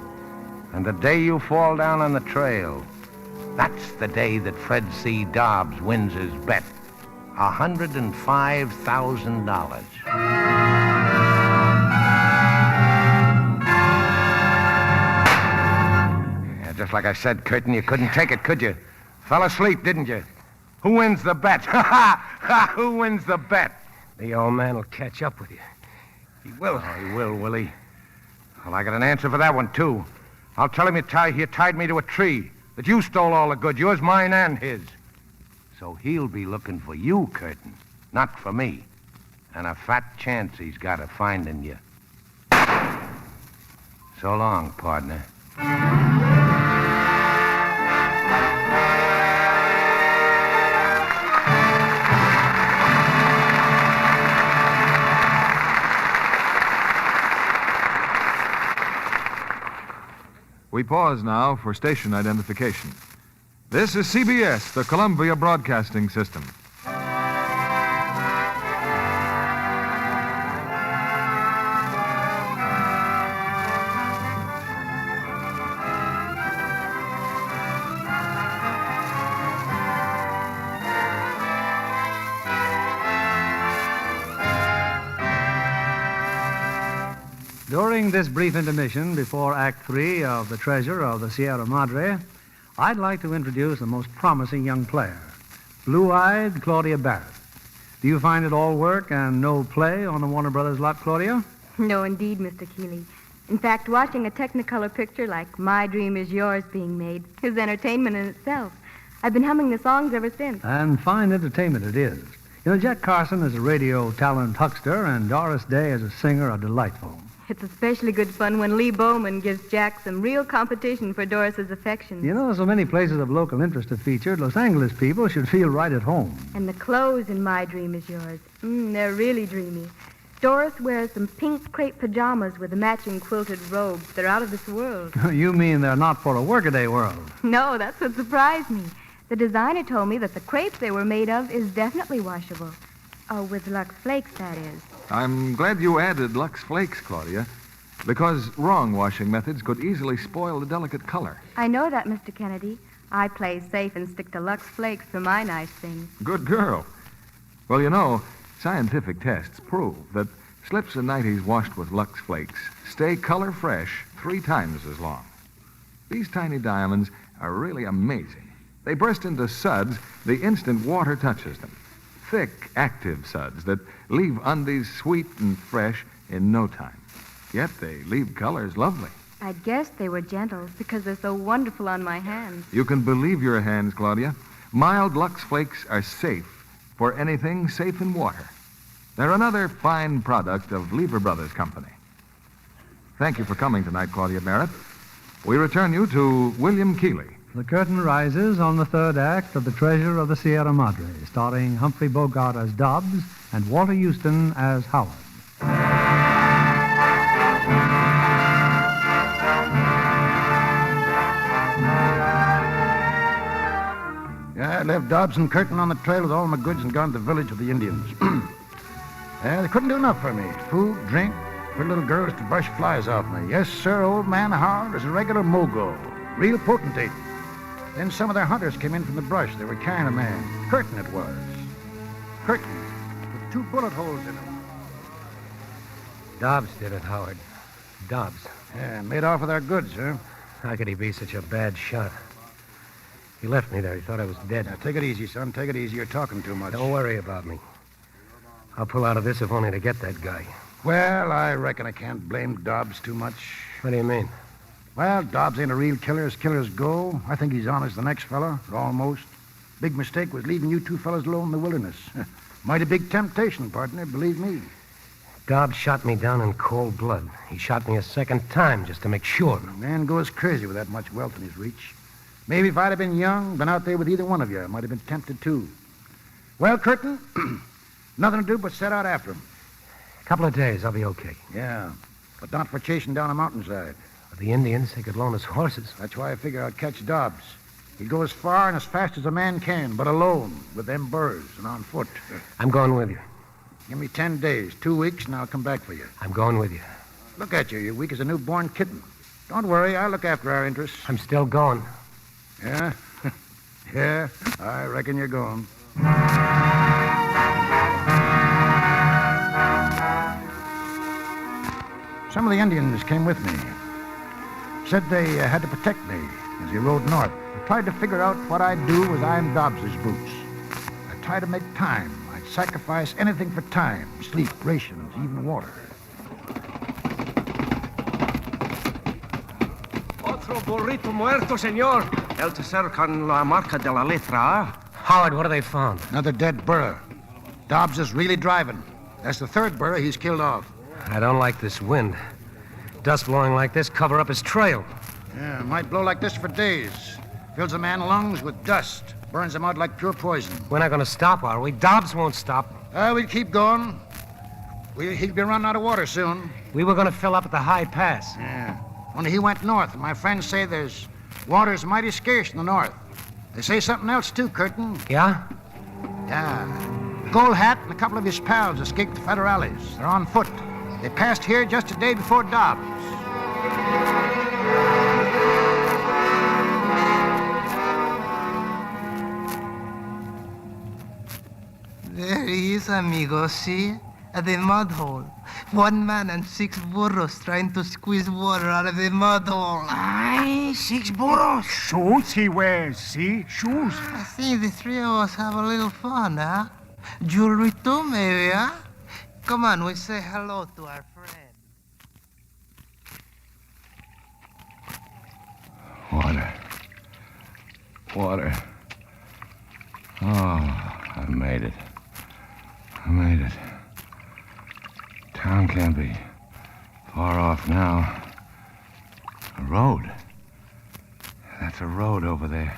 And the day you fall down on the trail, that's the day that Fred C. Dobbs wins his bet. $105,000. Just like I said, Curtin, you couldn't take it, could you? Fell asleep, didn't you? Who wins the bet? Who wins the bet? The old man will catch up with you. He will. Oh, he will he? Well, I got an answer for that one, too. I'll tell him you tied me to a tree, that you stole all the goods, yours, mine, and his. So he'll be looking for you, Curtin, not for me. And a fat chance he's got of finding you. So long, partner. We pause now for station identification. This is CBS, the Columbia Broadcasting System. During this brief intermission before Act 3 of The Treasure of the Sierra Madre, I'd like to introduce a most promising young player, blue-eyed Claudia Barrett. Do you find it all work and no play on the Warner Brothers lot, Claudia? No, indeed, Mr. Keeley. In fact, watching a Technicolor picture like My Dream Is Yours being made is entertainment in itself. I've been humming the songs ever since. And fine entertainment it is. You know, Jack Carson as a radio talent huckster and Doris Day as a singer are delightful. It's especially good fun when Lee Bowman gives Jack some real competition for Doris's affections. You know, so many places of local interest are featured. Los Angeles people should feel right at home. And the clothes in My Dream Is Yours. They're really dreamy. Doris wears some pink crepe pajamas with a matching quilted robe. They're out of this world. You mean they're not for a workaday world? No, that's what surprised me. The designer told me that the crepe they were made of is definitely washable. Oh, with Lux Flakes, that is. I'm glad you added Lux Flakes, Claudia, because wrong washing methods could easily spoil the delicate color. I know that, Mr. Kennedy. I play safe and stick to Lux Flakes for my nice things. Good girl. Well, you know, scientific tests prove that slips and nighties washed with Lux Flakes stay color fresh 3 times as long. These tiny diamonds are really amazing. They burst into suds the instant water touches them. Thick, active suds that leave undies sweet and fresh in no time. Yet they leave colors lovely. I guess they were gentle because they're so wonderful on my hands. You can believe your hands, Claudia. Mild Lux Flakes are safe for anything safe in water. They're another fine product of Lever Brothers Company. Thank you for coming tonight, Claudia Barrett. We return you to William Keeley. The curtain rises on the third act of The Treasure of the Sierra Madre, starring Humphrey Bogart as Dobbs and Walter Huston as Howard. Yeah, I left Dobbs and Curtin on the trail with all my goods and gone to the village with the Indians. They couldn't do enough for me. Food, drink, for little girls to brush flies off me. Yes, sir, old man Howard is a regular mogul. Real potentate. Then some of their hunters came in from the brush. They were carrying a man. Curtin it was. Curtin, with 2 bullet holes in him. Dobbs did it, Howard. Dobbs. Yeah, made off with our goods, huh? How could he be such a bad shot? He left me there. He thought I was dead. Now, take it easy, son. Take it easy. You're talking too much. Don't worry about me. I'll pull out of this if only to get that guy. Well, I reckon I can't blame Dobbs too much. What do you mean? Well, Dobbs ain't a real killer as killers go. I think he's honest the next fella, or almost. Big mistake was leaving you 2 fellas alone in the wilderness. Mighty big temptation, partner, believe me. Dobbs shot me down in cold blood. He shot me a second time just to make sure. A man goes crazy with that much wealth in his reach. Maybe if I'd have been young, been out there with either one of you, I might have been tempted too. Well, Curtin, nothing to do but set out after him. A couple of days, I'll be okay. Yeah, but not for chasing down a mountainside. The Indians, they could loan us horses. That's why I figure I'd catch Dobbs. He'd go as far and as fast as a man can, but alone, with them burrs and on foot. I'm going with you. Give me 10 days, 2 weeks, and I'll come back for you. I'm going with you. Look at you. You're weak as a newborn kitten. Don't worry. I'll look after our interests. I'm still going. Yeah? Yeah, I reckon you're going. Some of the Indians came with me. Said they had to protect me as he rode north. I tried to figure out what I'd do as I'm Dobbs's boots. try to make time. I'd sacrifice anything for time. Sleep, rations, even water. Otro burrito muerto, señor. El tercer con la marca de la letra. Howard, what have they found? Another dead burro. Dobbs is really driving. That's the third burro he's killed off. I don't like this wind. Dust blowing like this, cover up his trail. Yeah, it might blow like this for days. Fills a man's lungs with dust. Burns him out like pure poison. We're not going to stop, are we? Dobbs won't stop. We'd keep going. He'd be running out of water soon. We were going to fill up at the high pass. Yeah. Only he went north, and my friends say there's water's mighty scarce in the north. They say something else, too, Curtin. Yeah? Yeah. Gold Hat and a couple of his pals escaped the federales. They're on foot. They passed here just a day before Dobbs. There he is, amigo, see? At the mud hole. One man and 6 burros trying to squeeze water out of the mud hole. Ay, 6 burros. Shoes he wears, see? Shoes. I think the 3 of us have a little fun, huh? Jewelry too, maybe, huh? Come on, we say hello to our friend. Water. Water. Oh, I made it. I made it. Town can't be far off now. A road. That's a road over there.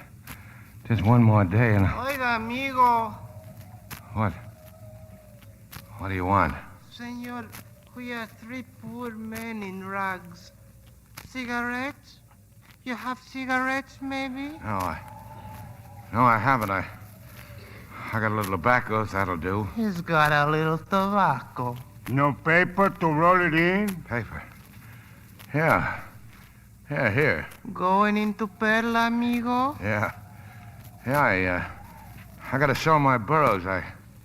Just one more day and... Oiga, amigo. What? What do you want? Senor, we are 3 poor men in rags. Cigarettes? You have cigarettes, maybe? No, I haven't. I got a little tobacco, that'll do. He's got a little tobacco. No paper to roll it in? Paper? Yeah. Yeah, here. Going into Perla, amigo? Yeah. Yeah, I gotta sell my burros. I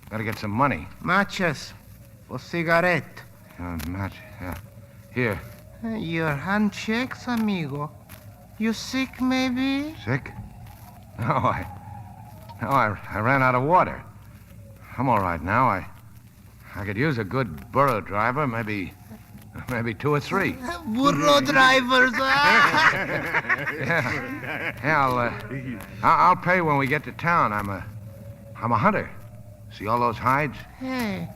gotta get some money. Matches for cigarette. Match, yeah. Here. Your handshakes, amigo. You sick, maybe? Sick? No, I ran out of water. I'm all right now. I could use a good burro driver, maybe 2 or 3. Burro drivers, Yeah, I'll pay when we get to town. I'm a hunter. See all those hides? Hey,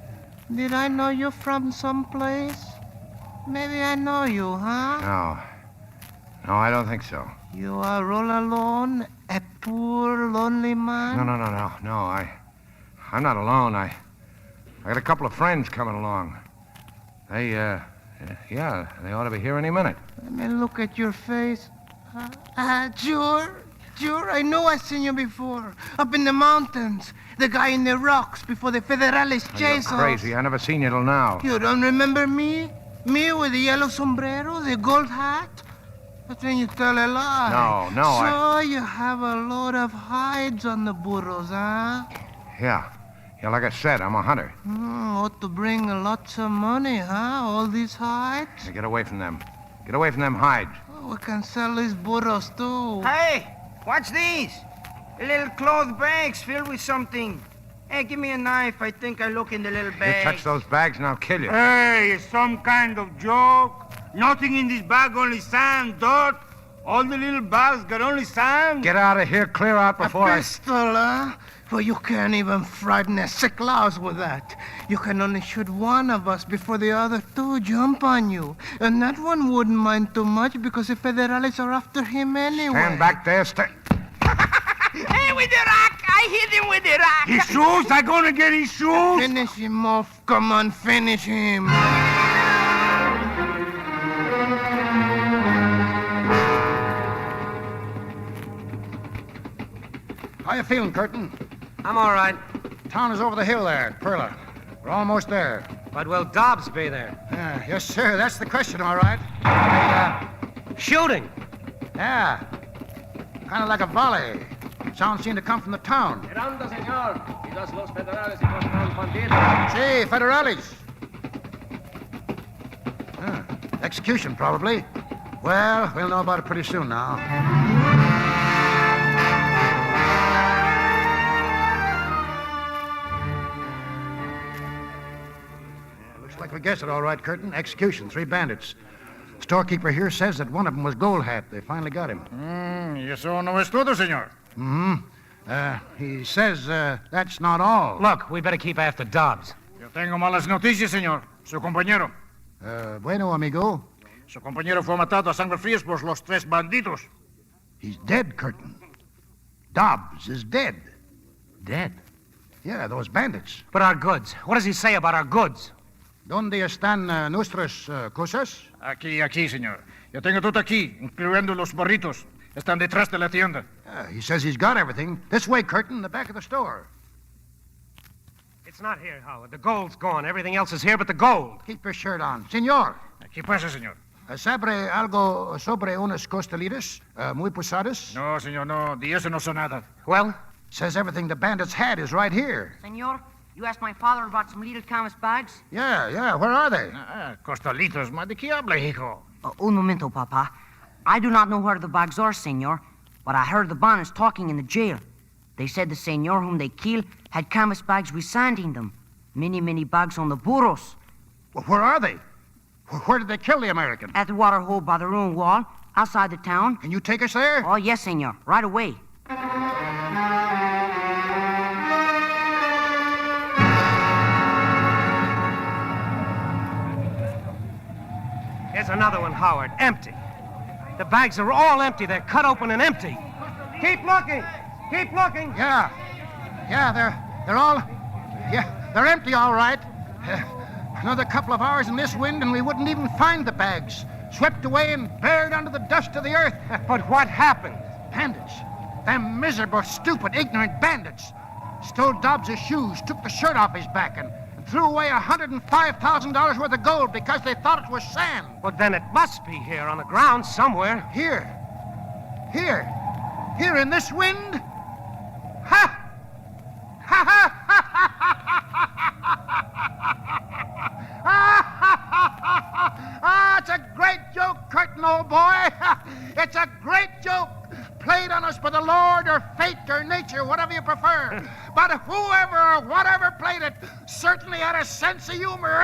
did I know you from someplace? Maybe I know you, huh? No, I don't think so. You are all alone, a poor, lonely man? No, I'm not alone. I got a couple of friends coming along. They ought to be here any minute. Let me look at your face. Sure, I know I've seen you before. Up in the mountains. The guy in the rocks before the federales chased us. You're crazy. I never seen you till now. You don't remember me? Me with the yellow sombrero, the gold hat? But then you tell a lie. No, So you have a load of hides on the burros, huh? Yeah, like I said, I'm a hunter. Ought to bring lots of money, huh? All these hides? Hey, get away from them. Get away from them hides. We can sell these burros, too. Hey, what's these? Little cloth bags filled with something. Hey, give me a knife. I think I look in the little bag. You touch those bags and I'll kill you. Hey, it's some kind of joke. Nothing in this bag, only sand, dirt. All the little bags got only sand. Get out of here, clear out before A pistol, huh? Well, you can't even frighten a sick louse with that. You can only shoot one of us before the other 2 jump on you. And that one wouldn't mind too much because the federales are after him anyway. Stand back there, Hey, with the rock! I hit him with the rock! His shoes? I'm gonna get his shoes? Finish him off. Come on, finish him. How you feeling, Curtin? I'm all right. Town is over the hill there, Perla. We're almost there. But will Dobbs be there? Yes, sir. That's the question, all right. Shooting? Yeah. Kind of like a volley. Sound seemed to come from the town. Miranda, señor. Quizás los federales encontraron bandidos. Sí, federales. Execution, probably. Well, we'll know about it pretty soon now. we guessed it all right, Curtin. Execution, 3 bandits. Storekeeper here says that one of them was Gold Hat. They finally got him. Y eso no es todo, señor. He says that's not all. Look, we better keep after Dobbs. Yo tengo malas noticias, señor. Su compañero. Bueno, amigo. Su compañero fue matado a sangre fría por los 3 bandidos. He's dead, Curtin. Dobbs is dead. Dead? Yeah, those bandits. But our goods. What does he say about our goods? ¿Dónde están nuestras cosas? Aquí, señor. Yo tengo todo aquí, incluyendo los barritos. Están detrás de la tienda. He says he's got everything. This way, Curtin, the back of the store. It's not here, Howard. The gold's gone. Everything else is here but the gold. Keep your shirt on. Señor. ¿Qué pasa, señor? ¿Sabe algo sobre unas costelitas muy pesadas? No, señor, no. De eso no sé nada. Well? Says everything the bandits had is right here. Senor, you asked my father about some little canvas bags? Yeah. Where are they? Costalitos, ¿de qué habla, hijo? Un momento, Papa. I do not know where the bags are, senor, but I heard the bandits talking in the jail. They said the senor whom they killed had canvas bags with sand in them. Many bags on the burros. Well, where are they? Where did they kill the American? At the water hole by the ruined wall, outside the town. Can you take us there? Oh, yes, senor. Right away. Here's another one, Howard. Empty. The bags are all empty. They're cut open and empty. Keep looking. Keep looking. Yeah, they're all... Yeah, they're empty, all right. Another couple of hours in this wind and we wouldn't even find the bags. Swept away and buried under the dust of the earth. But what happened? Bandits. Them miserable, stupid, ignorant bandits. Stole Dobbs' shoes, took the shirt off his back, and threw away $105,000 worth of gold because they thought it was sand. Well, then it must be here on the ground somewhere. Here in this wind? Ha! Ha ha ha ha! It's a great joke, Curtin, old boy. It's a great joke. Played on us by the Lord or fate or nature, whatever you prefer. But whoever or whatever played it certainly had a sense of humor.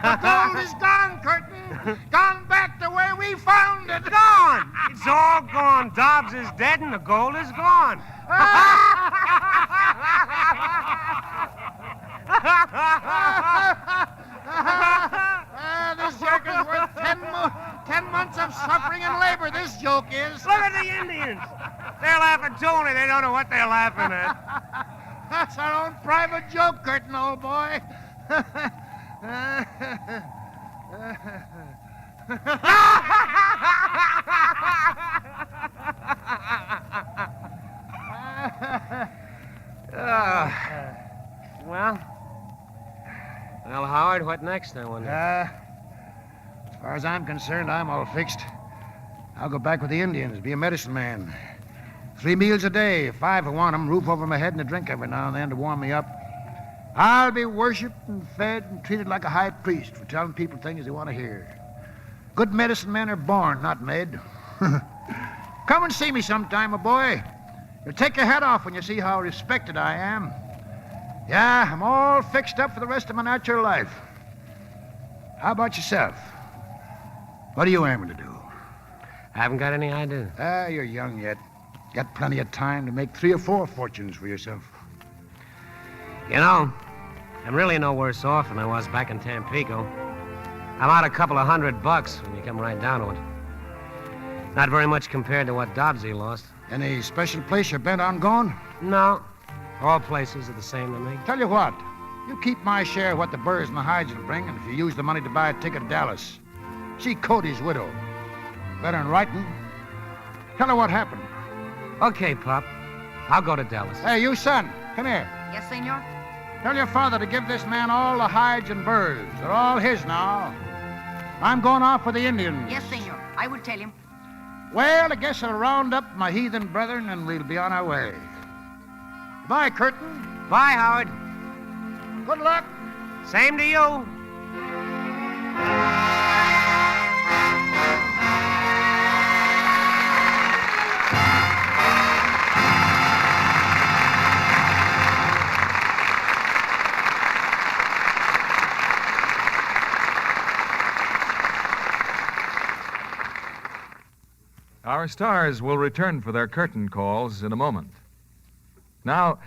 The gold is gone, Curtin. Gone back to where we found it. Gone. It's all gone. Dobbs is dead and the gold is gone. This joke is worth 10 months of suffering and labor, this joke is. Look at the Indians. They're laughing too, only they don't know what they're laughing at. That's our own private joke, Curtin, old boy. Well, Howard, what next, I wonder? As far as I'm concerned, I'm all fixed. I'll go back with the Indians, be a medicine man. 3 meals a day, 5 if I want 'em, roof over my head and a drink every now and then to warm me up. I'll be worshipped and fed and treated like a high priest for telling people things they want to hear. Good medicine men are born, not made. Come and see me sometime, my boy. You'll take your head off when you see how respected I am. Yeah, I'm all fixed up for the rest of my natural life. How about yourself? What are you aiming to do? I haven't got any idea. You're young yet. Got plenty of time to make 3 or 4 fortunes for yourself. You know, I'm really no worse off than I was back in Tampico. I'm out a couple of $100 when you come right down to it. Not very much compared to what Dobbsy lost. Any special place you're bent on going? No. All places are the same to me. Tell you what, you keep my share of what the burrs and the hides will bring, and if you use the money to buy a ticket to Dallas, see Cody's widow. Better in writing. Tell her what happened. Okay, Pop. I'll go to Dallas. Hey, you son, come here. Yes, senor? Tell your father to give this man all the hides and burrs. They're all his now. I'm going off with the Indians. Yes, senor. I will tell him. Well, I guess I'll round up my heathen brethren and we'll be on our way. Bye, Curtin. Bye, Howard. Good luck. Same to you. Our stars will return for their curtain calls in a moment. Now,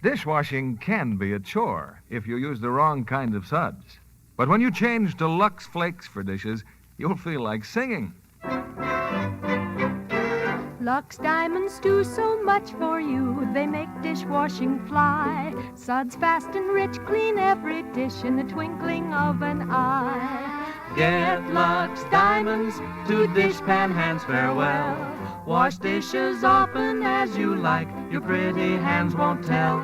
dishwashing can be a chore if you use the wrong kind of suds. But when you change to Lux Flakes for dishes, you'll feel like singing. Lux diamonds do so much for you. They make dishwashing fly. Suds fast and rich, clean every dish in the twinkling of an eye. Get Lux diamonds to dishpan hands farewell. Wash dishes often as you like. Your pretty hands won't tell.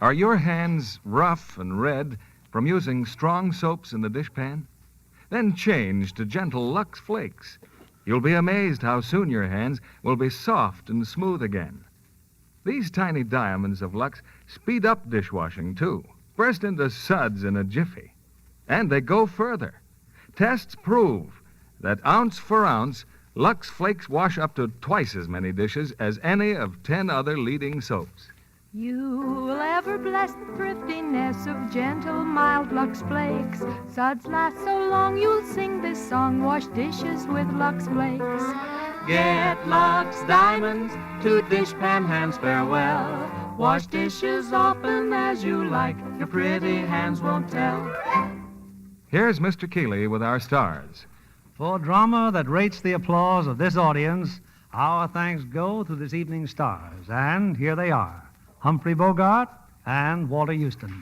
Are your hands rough and red from using strong soaps in the dishpan? Then change to gentle Lux Flakes. You'll be amazed how soon your hands will be soft and smooth again. These tiny diamonds of Lux speed up dishwashing, too. Burst into suds in a jiffy. And they go further. Tests prove that ounce for ounce, Lux Flakes wash up to twice as many dishes as any of 10 other leading soaps. You'll ever bless the thriftiness of gentle, mild Lux Flakes. Suds last so long you'll sing this song. Wash dishes with Lux Flakes. Get Lux diamonds to dishpan hands farewell. Wash dishes often as you like. Your pretty hands won't tell. Here's Mr. Keeley with our stars. For drama that rates the applause of this audience, our thanks go to this evening's stars. And here they are. Humphrey Bogart and Walter Huston.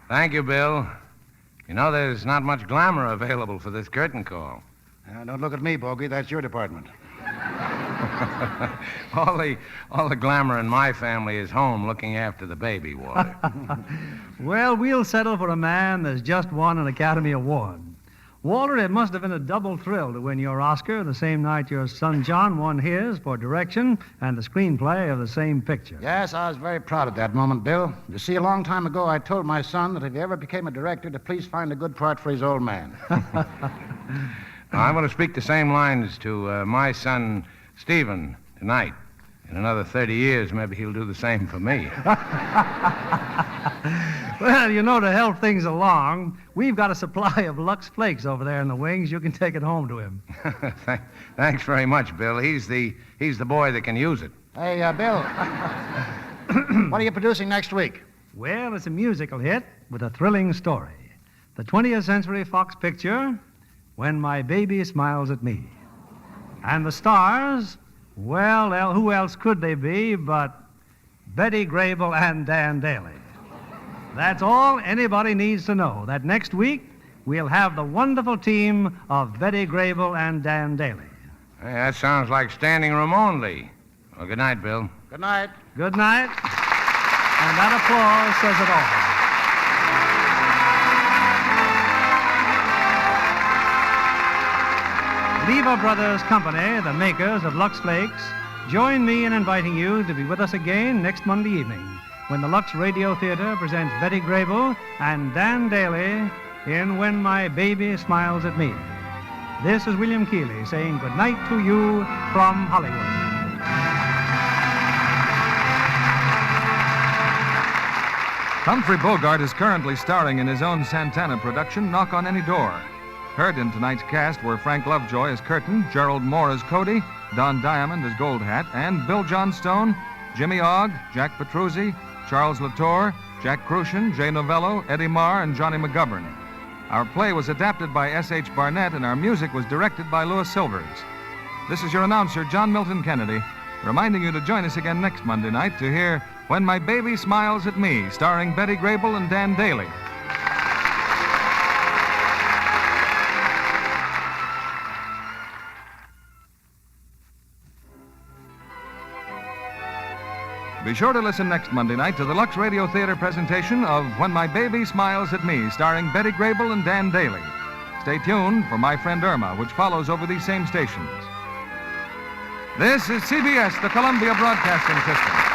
Thank you, Bill. You know, there's not much glamour available for this curtain call. Don't look at me, Bogey. That's your department. all the glamour in my family is home looking after the baby, Walter. Well, we'll settle for a man that's just won an Academy Award. Walter, it must have been a double thrill to win your Oscar the same night your son John won his for direction and the screenplay of the same picture. Yes, I was very proud of that moment, Bill. You see, a long time ago, I told my son that if he ever became a director, to please find a good part for his old man. I'm going to speak the same lines to my son, Stephen, tonight. In another 30 years, maybe he'll do the same for me. Well, you know, to help things along, we've got a supply of Lux Flakes over there in the wings. You can take it home to him. Thanks very much, Bill. He's the boy that can use it. Hey, Bill, what are you producing next week? Well, it's a musical hit with a thrilling story. The 20th Century Fox picture, When My Baby Smiles at Me. And the stars, well, who else could they be but Betty Grable and Dan Daly? That's all anybody needs to know, that next week we'll have the wonderful team of Betty Grable and Dan Daly. Hey, that sounds like standing room only. Well, good night, Bill. Good night. Good night. And that applause says it all. Lever Brothers Company, the makers of Lux Flakes, join me in inviting you to be with us again next Monday evening when the Lux Radio Theater presents Betty Grable and Dan Daly in When My Baby Smiles at Me. This is William Keeley saying good night to you from Hollywood. Humphrey Bogart is currently starring in his own Santana production, Knock on Any Door. Heard in tonight's cast were Frank Lovejoy as Curtin, Gerald Moore as Cody, Don Diamond as Gold Hat, and Bill Johnstone, Jimmy Ogg, Jack Petruzzi, Charles Latour, Jack Crucian, Jay Novello, Eddie Marr, and Johnny McGovern. Our play was adapted by S.H. Barnett, and our music was directed by Louis Silvers. This is your announcer, John Milton Kennedy, reminding you to join us again next Monday night to hear When My Baby Smiles at Me, starring Betty Grable and Dan Daly. Be sure to listen next Monday night to the Lux Radio Theater presentation of When My Baby Smiles at Me, starring Betty Grable and Dan Daly. Stay tuned for My Friend Irma, which follows over these same stations. This is CBS, the Columbia Broadcasting System.